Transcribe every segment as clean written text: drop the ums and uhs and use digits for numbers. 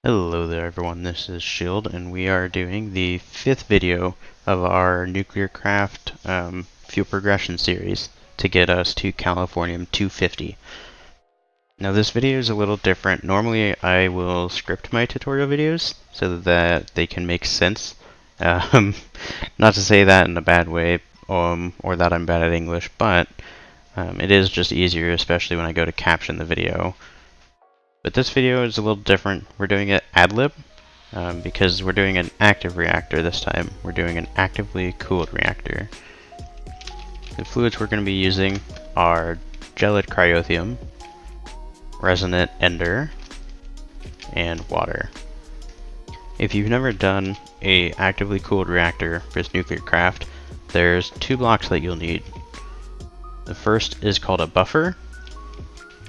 Hello there everyone, this is Shield and we are doing the 5th video of our NuclearCraft Fuel Progression series to get us to Californium-250. Now this video is a little different. Normally I will script my tutorial videos so that they can make sense. Not to say that in a bad way or that I'm bad at English, but it is just easier, especially when I go to caption the video. But this video is a little different. We're doing it ad lib because we're doing an active reactor this time. We're doing an actively cooled reactor. The fluids we're going to be using are Gelid Cryotheium, Resonant Ender, and water. If you've never done a actively cooled reactor with NuclearCraft, there's 2 blocks that you'll need. The first is called a buffer,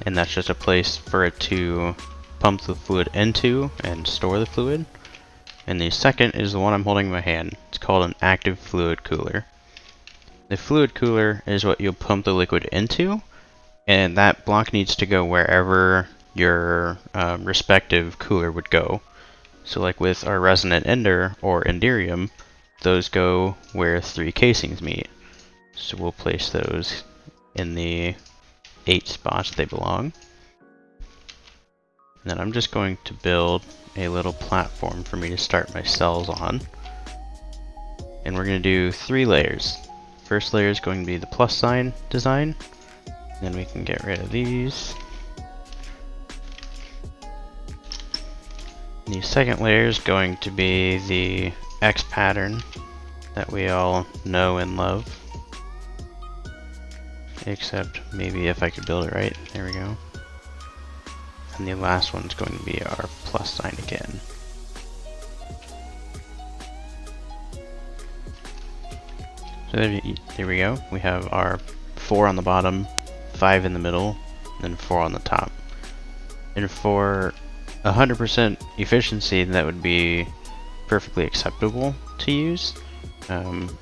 and that's just a place for it to pump the fluid into and store the fluid. And the second is the one I'm holding in my hand. It's called an active fluid cooler. The fluid cooler is what you'll pump the liquid into, and that block needs to go wherever your respective cooler would go. So like with our Resonant Ender or Enderium, those go where 3 casings meet. So we'll place those in the 8 spots they belong. And then I'm just going to build a little platform for me to start my cells on. And we're going to do 3 layers. First layer is going to be the plus sign design. Then we can get rid of these. The second layer is going to be the X pattern that we all know and love. Except maybe if I could build it right. There we go. And the last one's going to be our plus sign again. So there we go. We have our 4 on the bottom, 5 in the middle, and 4 on the top. And for 100% efficiency, that would be perfectly acceptable to use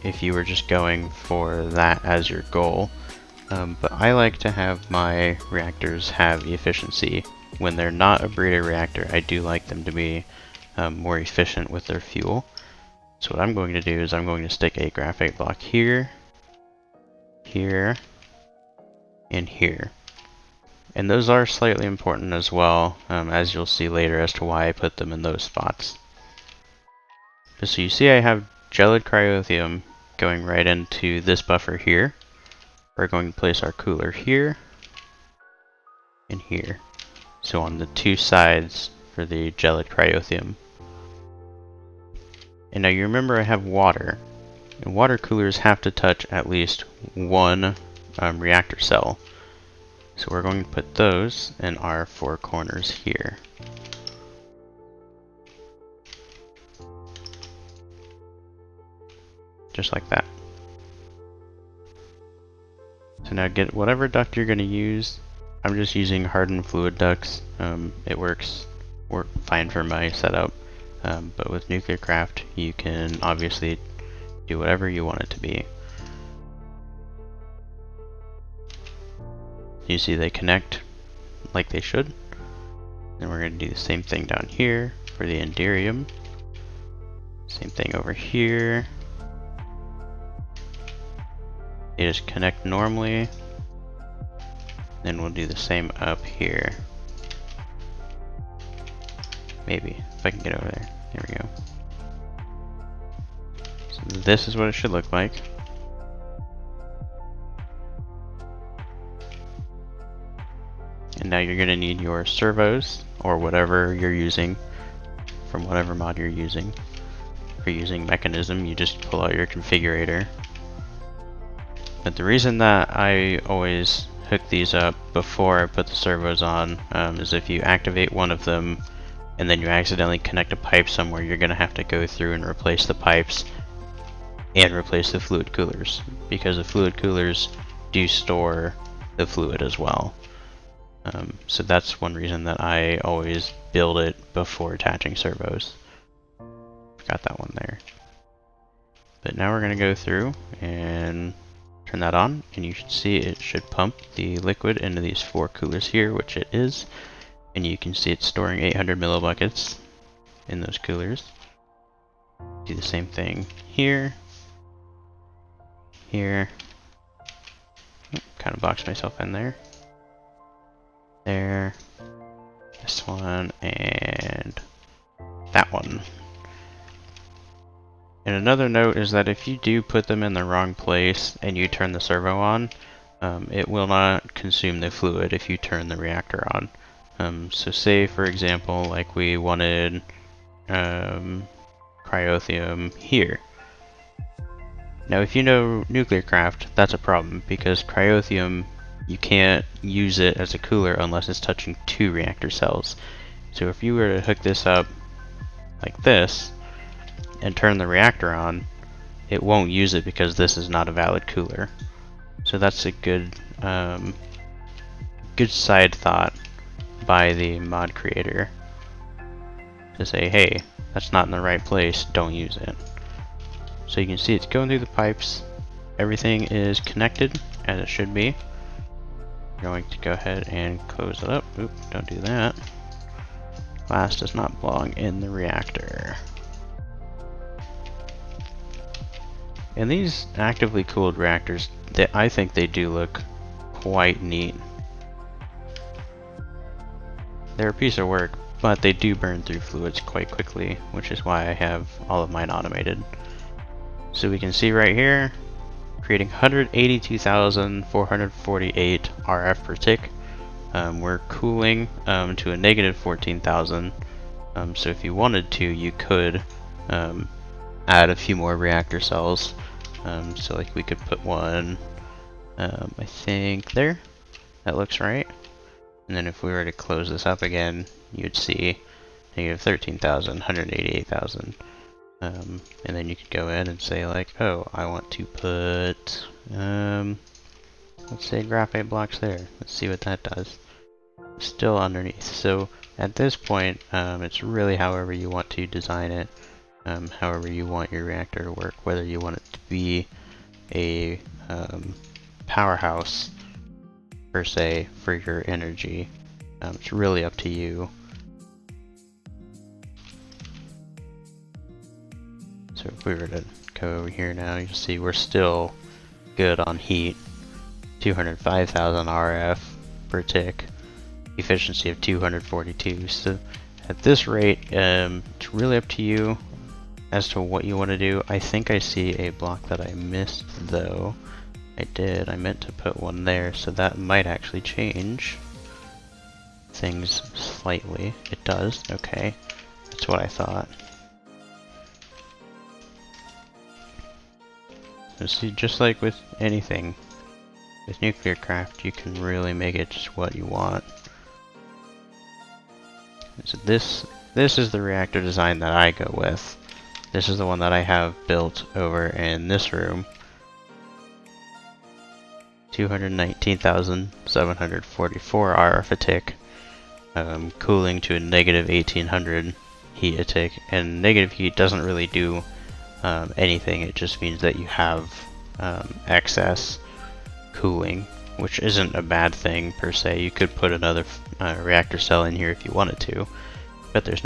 if you were just going for that as your goal. But I like to have my reactors have efficiency. When they're not a breeder reactor, I do like them to be more efficient with their fuel. So what I'm going to do is I'm going to stick a graphite block here, here, and here. And those are slightly important as well, as you'll see later as to why I put them in those spots. So you see I have Gelid Cryotheium going right into this buffer here. We're going to place our cooler here and here. So on the 2 sides for the Gelid Cryotheium. And now you remember I have water. And water coolers have to touch at least 1 reactor cell. So we're going to put those in our 4 corners here. Just like that. So now get whatever duct you're going to use. I'm just using hardened fluid ducts. It works fine for my setup. But with NuclearCraft, you can obviously do whatever you want it to be. You see they connect like they should. Then we're going to do the same thing down here for the Enderium. Same thing over here. They just connect normally. Then we'll do the same up here. Maybe, if I can get over there. There we go. So this is what it should look like. And now you're going to need your servos, or whatever you're using, from whatever mod you're using. If you're using mechanism, you just pull out your configurator. But the reason that I always hook these up before I put the servos on is if you activate one of them and then you accidentally connect a pipe somewhere, you're going to have to go through and replace the pipes and replace the fluid coolers, because the fluid coolers do store the fluid as well. So that's one reason that I always build it before attaching servos. Got that one there. But now we're going to go through and turn that on, and you should see it should pump the liquid into these 4 coolers here, which it is. And you can see it's storing 800 millibuckets. in those coolers. Do the same thing here, here. Kind of boxed myself in there. There. This one and that one. And another note is that if you do put them in the wrong place and you turn the servo on, it will not consume the fluid if you turn the reactor on. So say, for example, like we wanted Cryotheium here. Now if you know NuclearCraft, that's a problem, because Cryotheium, you can't use it as a cooler unless it's touching 2 reactor cells. So if you were to hook this up like this, and turn the reactor on, it won't use it because this is not a valid cooler. So that's a good good side thought by the mod creator to say, hey, that's not in the right place, don't use it. So you can see it's going through the pipes, everything is connected as it should be. I'm going to go ahead and close it up. Oop, don't do that. Glass does not belong in the reactor. And these actively cooled reactors, I think they do look quite neat. They're a piece of work, but they do burn through fluids quite quickly, which is why I have all of mine automated. So we can see right here, creating 182,448 RF per tick. We're cooling to a negative 14,000. So if you wanted to, you could add a few more reactor cells. So like we could put one, I think there. That looks right. And then if we were to close this up again, you'd see negative 13,000, 188,000. And then you could go in and say like, oh, I want to put, let's say graphite blocks there. Let's see what that does. Still underneath. So at this point, it's really however you want to design it, however you want your reactor to work, whether you want it to be a powerhouse per se for your energy. It's really up to you. So if we were to go over here now, you'll see we're still good on heat. 205,000 RF per tick, efficiency of 242. So at this rate, it's really up to you as to what you want to do. I think I see a block that I missed though. I did. I meant to put one there, so that might actually change things slightly. It does. Okay. That's what I thought. So see, just like with anything, with NuclearCraft, you can really make it just what you want. So this is the reactor design that I go with. This is the one that I have built over in this room. 219,744 RF a tick, cooling to a negative 1800 heat a tick, and negative heat doesn't really do anything. It just means that you have excess cooling, which isn't a bad thing per se. You could put another reactor cell in here if you wanted to, but there's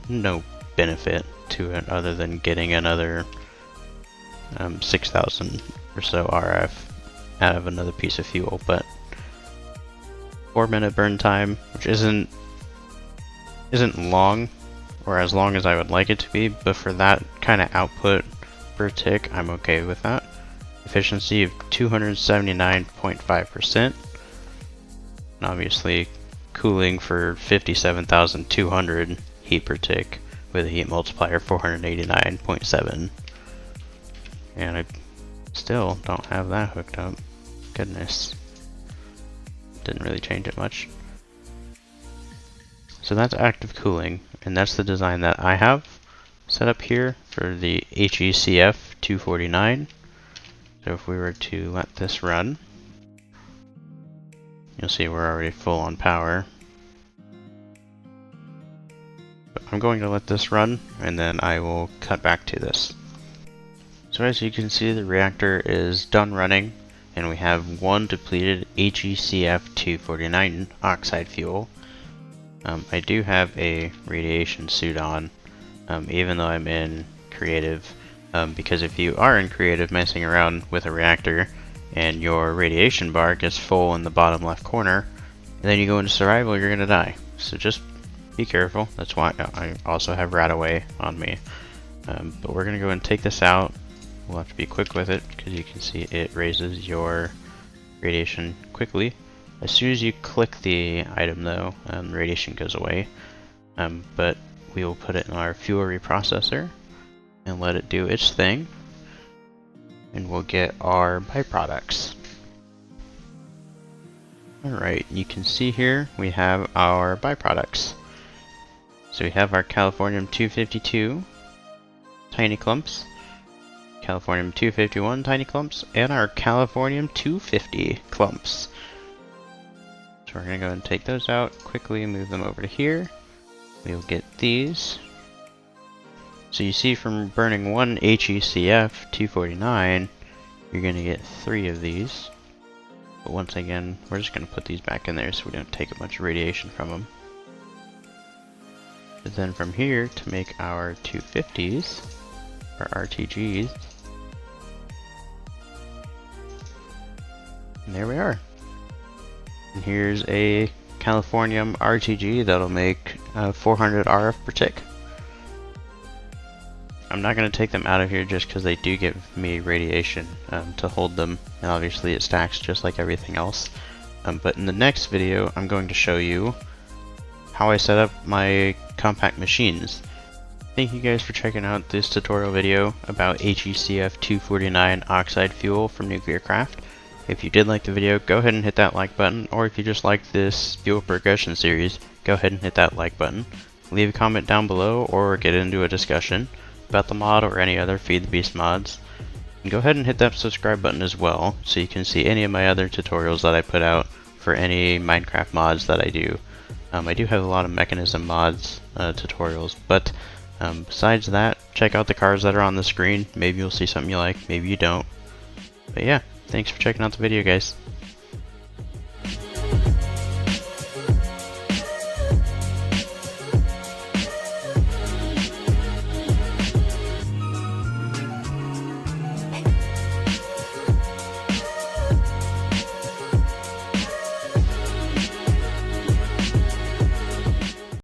no benefit to it other than getting another 6,000 or so RF out of another piece of fuel. But 4-minute burn time, which isn't long, or as long as I would like it to be, but for that kind of output per tick, I'm okay with that. Efficiency of 279.5%, and obviously cooling for 57,200 heat per tick with a heat multiplier 489.7. And I still don't have that hooked up. Goodness. Didn't really change it much. So that's active cooling, and that's the design that I have set up here for the HECf-249. So if we were to let this run, you'll see we're already full on power. But I'm going to let this run, and then I will cut back to this. So as you can see, the reactor is done running, and we have one depleted HECf-249 Oxide fuel. I do have a radiation suit on, even though I'm in creative, because if you are in creative messing around with a reactor and your radiation bar gets full in the bottom left corner, and then you go into survival, you're gonna die. So just be careful. That's why I also have Radaway on me. But we're gonna go and take this out. We'll have to be quick with it because you can see it raises your radiation quickly. As soon as you click the item though, radiation goes away. But we will put it in our fuel reprocessor and let it do its thing. And we'll get our byproducts. Alright, you can see here we have our byproducts. So we have our Californium-252 tiny clumps, Californium-251 tiny clumps, and our Californium-250 clumps. So we're going to go and take those out quickly and move them over to here. We'll get these. So you see from burning one HECf-249, you're going to get 3 of these. But once again, we're just going to put these back in there so we don't take a bunch of radiation from them. But then from here, to make our 250s, our RTGs, and there we are. And here's a Californium RTG that'll make 400 RF per tick. I'm not going to take them out of here just because they do give me radiation to hold them, and obviously it stacks just like everything else. But in the next video, I'm going to show you how I set up my compact machines. Thank you guys for checking out this tutorial video about HECf-249 Oxide fuel from NuclearCraft. If you did like the video, go ahead and hit that like button, or if you just like this fuel progression series, go ahead and hit that like button. Leave a comment down below or get into a discussion about the mod or any other Feed the Beast mods. And go ahead and hit that subscribe button as well, so you can see any of my other tutorials that I put out for any Minecraft mods that I do. I do have a lot of mechanism mods tutorials, but besides that, check out the cards that are on the screen. Maybe you'll see something you like, maybe you don't. But yeah, thanks for checking out the video, guys.